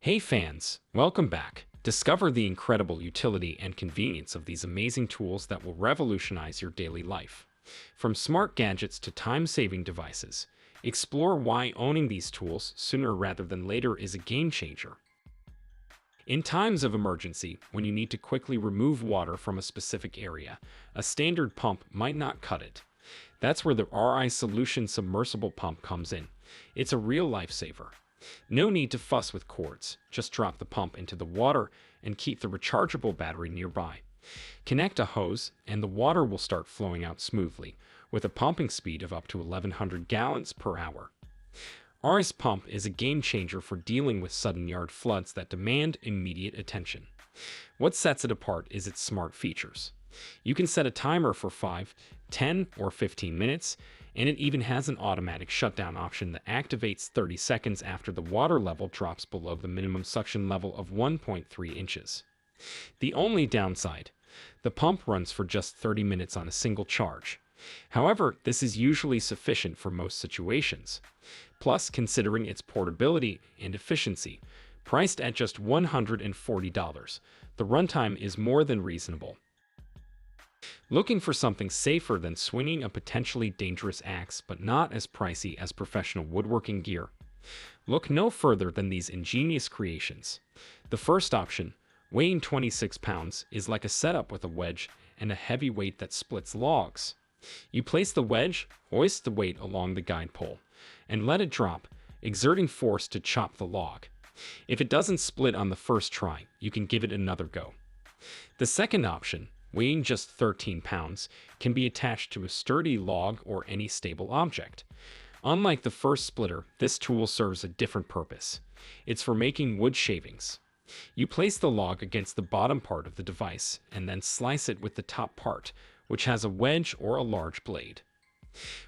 Hey fans, welcome back. Discover the incredible utility and convenience of these amazing tools that will revolutionize your daily life. From smart gadgets to time-saving devices, explore why owning these tools sooner rather than later is a game changer. In times of emergency, when you need to quickly remove water from a specific area, a standard pump might not cut it. That's where the Rais Solution submersible pump comes in. It's a real lifesaver. No need to fuss with cords, just drop the pump into the water and keep the rechargeable battery nearby. Connect a hose and the water will start flowing out smoothly, with a pumping speed of up to 1100 gallons per hour. Rais pump is a game changer for dealing with sudden yard floods that demand immediate attention. What sets it apart is its smart features. You can set a timer for 5, 10, or 15 minutes, and it even has an automatic shutdown option that activates 30 seconds after the water level drops below the minimum suction level of 1.3 inches. The only downside: the pump runs for just 30 minutes on a single charge. However, this is usually sufficient for most situations. Plus, considering its portability and efficiency, priced at just $140, the runtime is more than reasonable. Looking for something safer than swinging a potentially dangerous axe but not as pricey as professional woodworking gear? Look no further than these ingenious creations. The first option, weighing 26 pounds, is like a setup with a wedge and a heavy weight that splits logs. You place the wedge, hoist the weight along the guide pole, and let it drop, exerting force to chop the log. If it doesn't split on the first try, you can give it another go. The second option, weighing just 13 pounds, can be attached to a sturdy log or any stable object. Unlike the first splitter, this tool serves a different purpose. It's for making wood shavings. You place the log against the bottom part of the device and then slice it with the top part, which has a wedge or a large blade.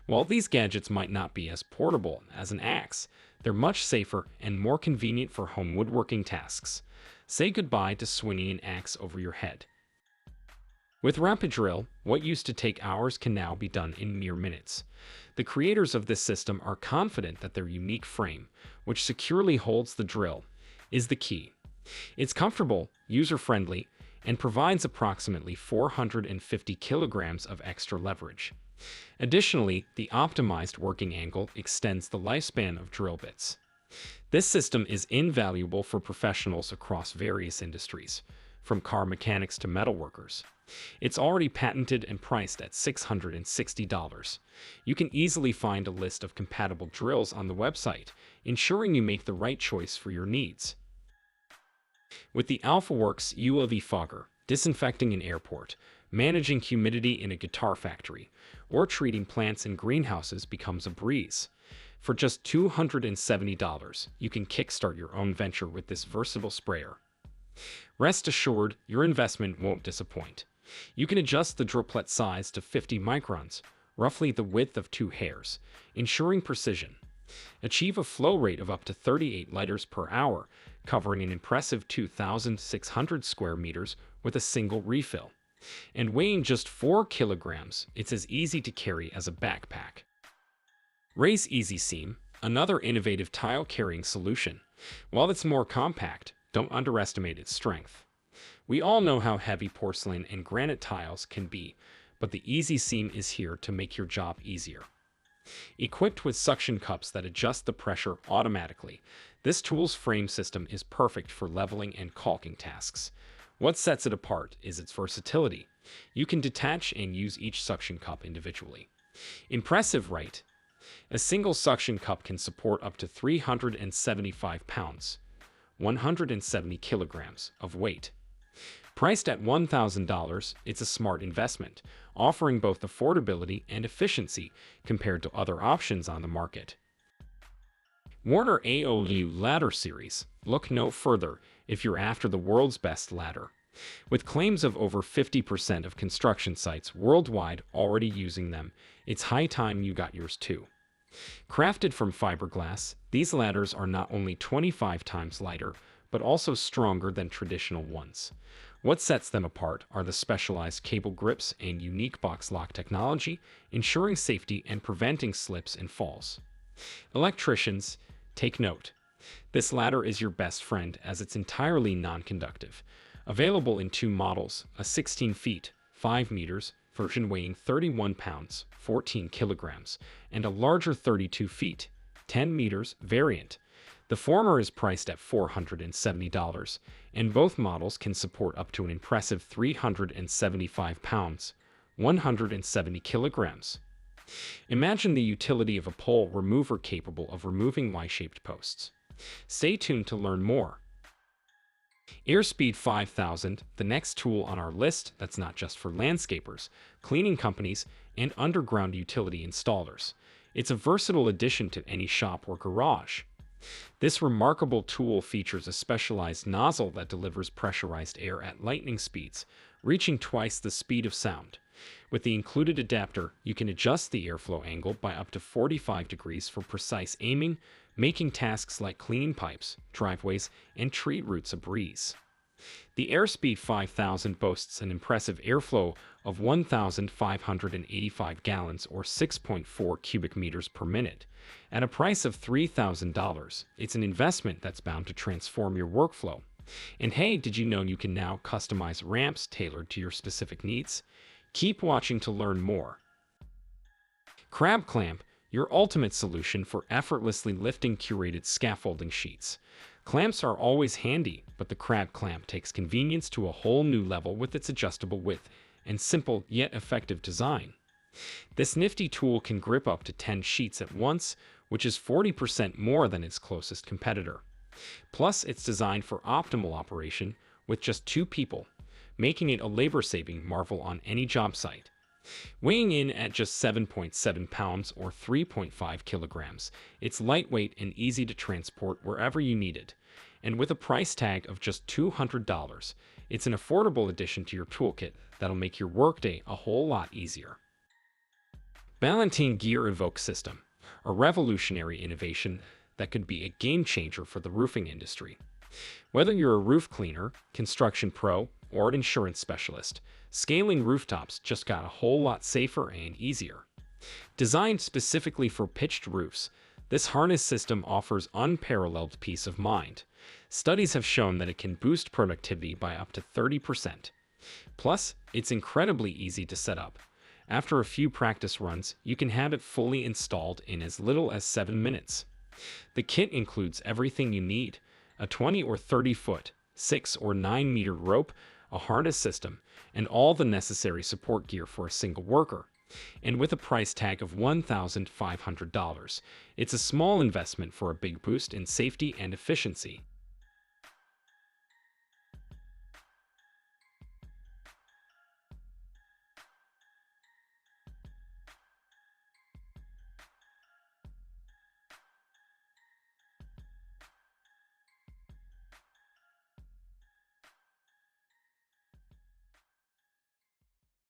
While these gadgets might not be as portable as an axe, they're much safer and more convenient for home woodworking tasks. Say goodbye to swinging an axe over your head. With Rapidrill, what used to take hours can now be done in mere minutes. The creators of this system are confident that their unique frame, which securely holds the drill, is the key. It's comfortable, user-friendly, and provides approximately 450 kilograms of extra leverage. Additionally, the optimized working angle extends the lifespan of drill bits. This system is invaluable for professionals across various industries, from car mechanics to metalworkers. It's already patented and priced at $660. You can easily find a list of compatible drills on the website, ensuring you make the right choice for your needs. With the AlphaWorks ULV Fogger, disinfecting an airport, managing humidity in a guitar factory, or treating plants in greenhouses becomes a breeze. For just $270, you can kickstart your own venture with this versatile sprayer. Rest assured, your investment won't disappoint. You can adjust the droplet size to 50 microns, roughly the width of 2 hairs, ensuring precision. Achieve a flow rate of up to 38 liters per hour, covering an impressive 2,600 square meters with a single refill. And weighing just 4 kilograms, it's as easy to carry as a backpack. Rais Easy Seam, another innovative tile-carrying solution. While it's more compact, don't underestimate its strength. We all know how heavy porcelain and granite tiles can be, but the Easy Seam is here to make your job easier. Equipped with suction cups that adjust the pressure automatically, this tool's frame system is perfect for leveling and caulking tasks. What sets it apart is its versatility. You can detach and use each suction cup individually. Impressive, right? A single suction cup can support up to 375 pounds, 170 kilograms of weight. Priced at $1,000, it's a smart investment, offering both affordability and efficiency compared to other options on the market. Warner AOW Ladder Series. Look no further if you're after the world's best ladder. With claims of over 50% of construction sites worldwide already using them, it's high time you got yours too. Crafted from fiberglass, these ladders are not only 25 times lighter, but also stronger than traditional ones. What sets them apart are the specialized cable grips and unique box lock technology, ensuring safety and preventing slips and falls. Electricians, take note. This latter is your best friend as it's entirely non-conductive. Available in two models, a 16 feet, 5 meters, version weighing 31 pounds, 14 kilograms, and a larger 32 feet, 10 meters variant. The former is priced at $470, and both models can support up to an impressive 375 pounds, 170 kilograms. Imagine the utility of a pole remover capable of removing Y-shaped posts. Stay tuned to learn more. AirSpeed 5000, the next tool on our list that's not just for landscapers, cleaning companies, and underground utility installers. It's a versatile addition to any shop or garage. This remarkable tool features a specialized nozzle that delivers pressurized air at lightning speeds, reaching twice the speed of sound. With the included adapter, you can adjust the airflow angle by up to 45 degrees for precise aiming, making tasks like cleaning pipes, driveways, and tree roots a breeze. The AirSpeed 5000 boasts an impressive airflow of 1,585 gallons or 6.4 cubic meters per minute. At a price of $3,000, it's an investment that's bound to transform your workflow. And hey, did you know you can now customize ramps tailored to your specific needs? Keep watching to learn more. Crab Clamp, your ultimate solution for effortlessly lifting curated scaffolding sheets. Clamps are always handy, but the Crab Clamp takes convenience to a whole new level with its adjustable width and simple yet effective design. This nifty tool can grip up to 10 sheets at once, which is 40% more than its closest competitor. Plus, it's designed for optimal operation with just 2 people, making it a labor-saving marvel on any job site. Weighing in at just 7.7 pounds or 3.5 kilograms, it's lightweight and easy to transport wherever you need it. And with a price tag of just $200, it's an affordable addition to your toolkit that'll make your workday a whole lot easier. Ballantine Gear Evoke System, a revolutionary innovation that could be a game-changer for the roofing industry. Whether you're a roof cleaner, construction pro, or an insurance specialist, scaling rooftops just got a whole lot safer and easier. Designed specifically for pitched roofs, this harness system offers unparalleled peace of mind. Studies have shown that it can boost productivity by up to 30%. Plus, it's incredibly easy to set up. After a few practice runs, you can have it fully installed in as little as 7 minutes. The kit includes everything you need: a 20 or 30 foot, 6 or 9 meter rope, a harness system, and all the necessary support gear for a single worker. And with a price tag of $1,500, it's a small investment for a big boost in safety and efficiency.